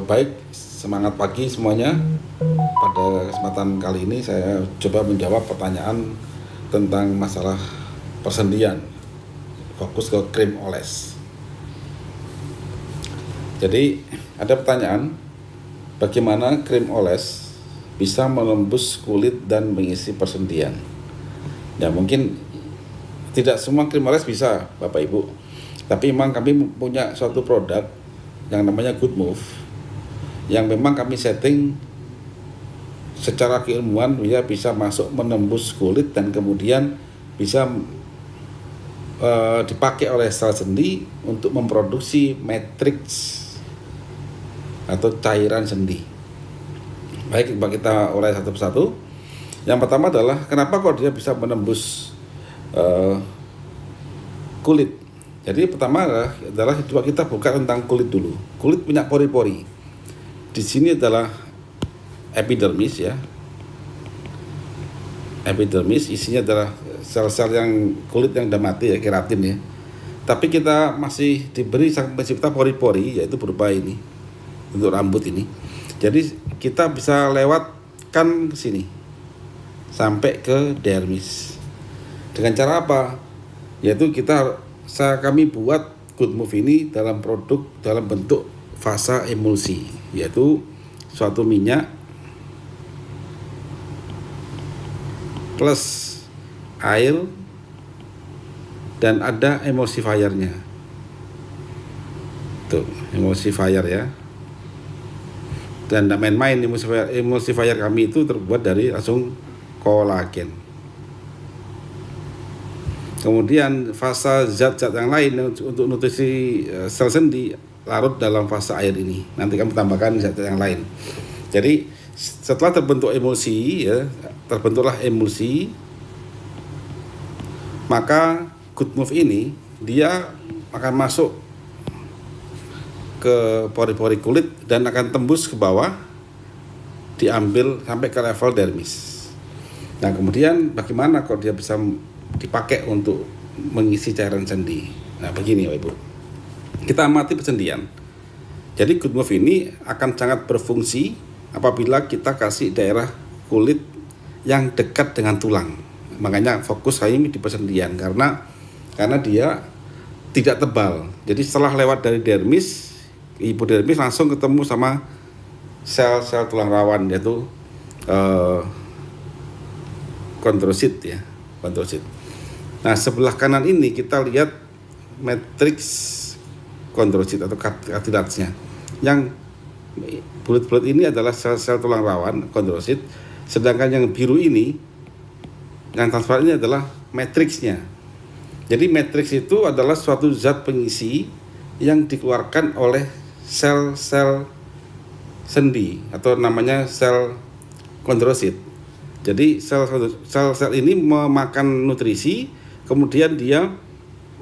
Baik, semangat pagi semuanya. Pada kesempatan kali ini saya coba menjawab pertanyaan tentang masalah persendian, fokus ke krim oles. Jadi ada pertanyaan, bagaimana krim oles bisa menembus kulit dan mengisi persendian? Ya mungkin tidak semua krim oles bisa, Bapak Ibu. Tapi memang kami punya suatu produk yang namanya Good Move, yang memang kami setting secara keilmuan ya bisa masuk menembus kulit dan kemudian bisa dipakai oleh sel sendi untuk memproduksi matriks atau cairan sendi. Baik, kita urai satu persatu. Yang pertama adalah kenapa kok dia bisa menembus kulit. Jadi pertama adalah coba kita buka tentang kulit dulu. Kulit punya pori-pori. Di sini adalah epidermis ya. Epidermis isinya adalah sel-sel yang kulit yang udah mati ya, keratin ya. Tapi kita masih diberi sang pencipta pori-pori, yaitu berupa ini untuk rambut ini. Jadi kita bisa lewatkan ke sini sampai ke dermis. Dengan cara apa? Yaitu kami buat Good Move ini dalam bentuk fasa emulsi, yaitu suatu minyak plus air dan ada emulsifiernya. Tuh, emulsifier ya. Dan tidak main-main, emulsifier kami itu terbuat dari langsung kolagen. Kemudian fasa zat-zat yang lain untuk nutrisi sel sendi larut dalam fase air ini. Nanti kami tambahkan zat yang lain. Jadi setelah terbentuk emulsi ya, terbentuklah emulsi, maka Good Move ini dia akan masuk ke pori-pori kulit dan akan tembus ke bawah, diambil sampai ke level dermis. Nah, kemudian bagaimana kok dia bisa dipakai untuk mengisi cairan sendi? Nah, begini Bapak Ibu. Kita amati persendian. Jadi Good Move ini akan sangat berfungsi apabila kita kasih daerah kulit yang dekat dengan tulang. Makanya fokus saya ini di persendian karena dia tidak tebal. Jadi setelah lewat dari dermis, hipodermis langsung ketemu sama sel-sel tulang rawan, yaitu kondrosit ya, kondrosit. Nah, sebelah kanan ini kita lihat matriks kondrosit atau kartilagenya. Yang bulat-bulat ini adalah sel-sel tulang rawan kondrosit, sedangkan yang biru ini yang transparan ini adalah matriksnya. Jadi matriks itu adalah suatu zat pengisi yang dikeluarkan oleh sel-sel sendi atau namanya sel kondrosit. Jadi sel-sel ini memakan nutrisi, kemudian dia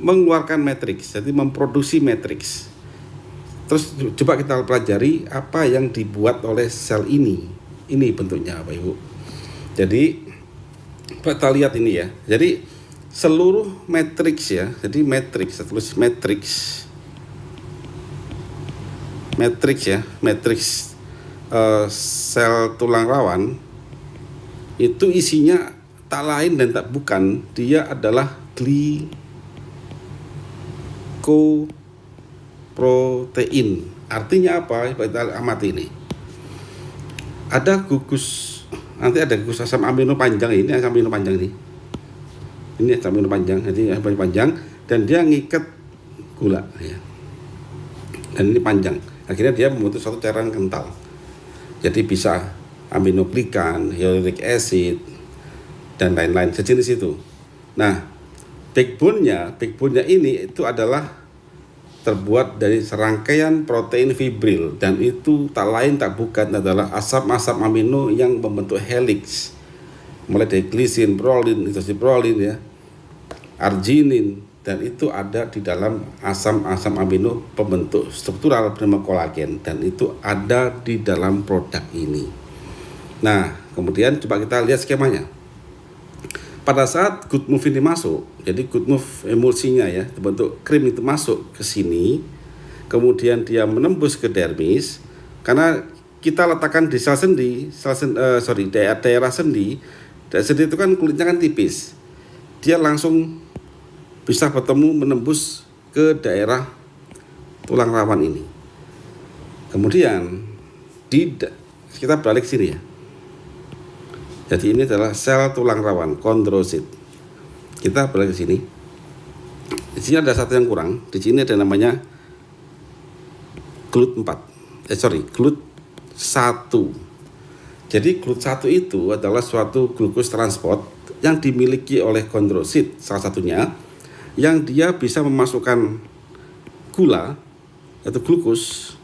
mengeluarkan matriks, jadi memproduksi matriks. Terus coba kita pelajari apa yang dibuat oleh sel ini. Ini bentuknya Bapak Ibu. Jadi kita lihat ini ya. Jadi seluruh matriks ya. Jadi matriks, tulis matriks. Matriks ya, matriks sel tulang rawan itu isinya tak lain dan tak bukan, dia adalah glikoprotein. Artinya apa? Kita amati ini. Ada gugus, nanti ada gugus asam amino panjang ini, asam amino panjang ini. Ini asam amino panjang, jadi asam amino panjang dan dia ngikat gula ya. Dan ini panjang. Akhirnya dia membentuk suatu cairan kental. Jadi bisa aminoglikan, hyaluronic acid dan lain-lain sejenis itu. Nah, backbone-nya ini itu adalah terbuat dari serangkaian protein fibril dan itu tak lain tak bukan adalah asam-asam amino yang membentuk helix, mulai dari glisin, prolin, isoprolin ya, arginin, dan itu ada di dalam asam-asam amino pembentuk struktural bernama kolagen dan itu ada di dalam produk ini. Nah, kemudian coba kita lihat skemanya. Pada saat Good Move ini masuk, jadi Good Move emulsinya ya, bentuk krim itu masuk ke sini, kemudian dia menembus ke dermis, Karena kita letakkan di sel sendi, daerah sendi. Daerah sendi itu kan kulitnya kan tipis. Dia langsung bisa bertemu menembus ke daerah tulang rawan ini. Kemudian kita balik sini ya. Jadi ini adalah sel tulang rawan, kondrosit. Kita balik ke sini. Di sini ada satu yang kurang. Di sini ada namanya GLUT 1. Jadi GLUT 1 itu adalah suatu glukos transport yang dimiliki oleh kondrosit salah satunya, yang dia bisa memasukkan gula atau glukos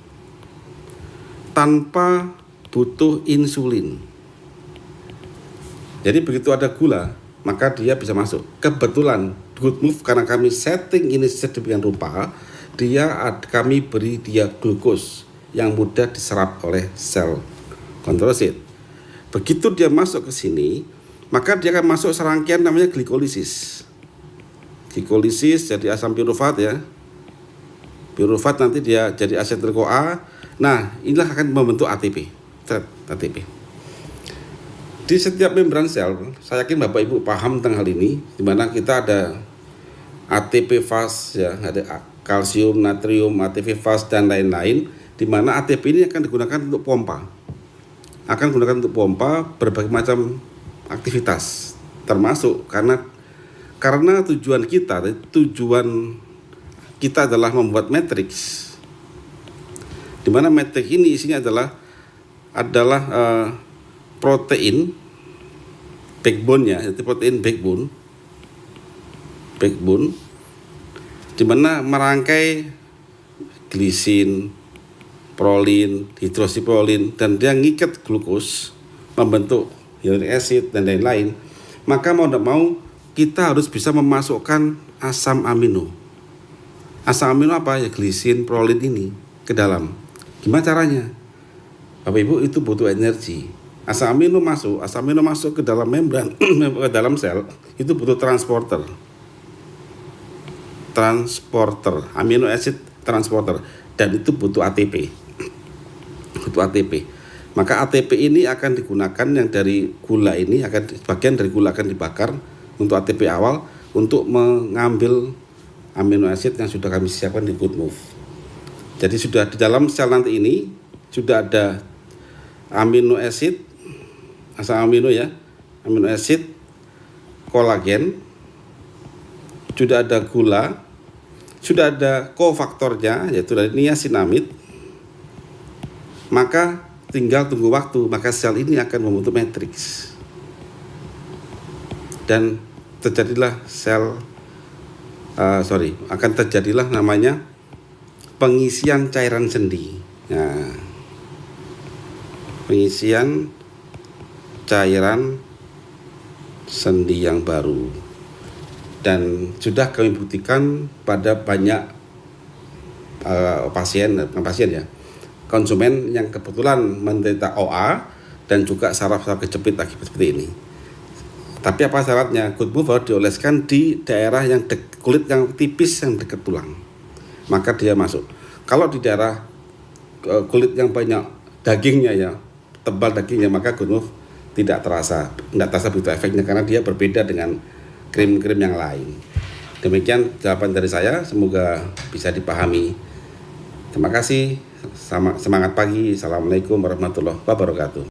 tanpa butuh insulin. Jadi begitu ada gula, maka dia bisa masuk. Kebetulan Good Move karena kami setting ini sedemikian rupa, kami beri dia glukos yang mudah diserap oleh sel kondrosit. Begitu dia masuk ke sini, maka dia akan masuk serangkaian namanya glikolisis. Glikolisis jadi asam pirufat ya. Pirufat nanti dia jadi asetil CoA. Nah, inilah akan membentuk ATP. ATP. Di setiap membran sel, saya yakin Bapak Ibu paham tentang hal ini, di mana kita ada ATP fast ya, ada kalsium, natrium, ATP fast dan lain-lain, di mana ATP ini akan digunakan untuk pompa. Akan digunakan untuk pompa berbagai macam aktivitas, termasuk karena tujuan kita adalah membuat matriks, di mana matriks ini isinya adalah protein backbone-nya, yaitu protein backbone, di mana merangkai glisin, prolin, hidroksiprolin, dan dia ngikat glukos membentuk uric acid dan lain-lain. Maka mau tidak mau kita harus bisa memasukkan asam amino. Asam amino apa ya? Glisin, prolin ini ke dalam. Gimana caranya? Bapak Ibu, itu butuh energi. Asam amino masuk ke dalam membran, ke dalam sel, itu butuh transporter, amino acid transporter, dan itu butuh ATP. Maka ATP ini akan digunakan, yang dari gula ini bagian dari gula akan dibakar untuk ATP awal untuk mengambil amino acid yang sudah kami siapkan di Good Move. Jadi sudah di dalam sel nanti ini sudah ada amino acid, asam amino ya, amino acid, kolagen, sudah ada gula, sudah ada kofaktornya yaitu dari niasinamid. Maka tinggal tunggu waktu, maka sel ini akan membentuk matriks dan terjadilah akan terjadilah namanya pengisian cairan sendi. Nah, pengisian cairan sendi yang baru, dan sudah kami buktikan pada banyak konsumen yang kebetulan menderita OA dan juga saraf-saraf kejepit akibat seperti ini. Tapi apa syaratnya? Good Move harus dioleskan di daerah yang kulit yang tipis yang dekat tulang, maka dia masuk. Kalau di daerah kulit yang banyak dagingnya ya, tebal dagingnya, maka Good Move tidak terasa begitu efeknya, karena dia berbeda dengan krim-krim yang lain. Demikian jawaban dari saya, semoga bisa dipahami. Terima kasih, semangat pagi. Assalamualaikum warahmatullahi wabarakatuh.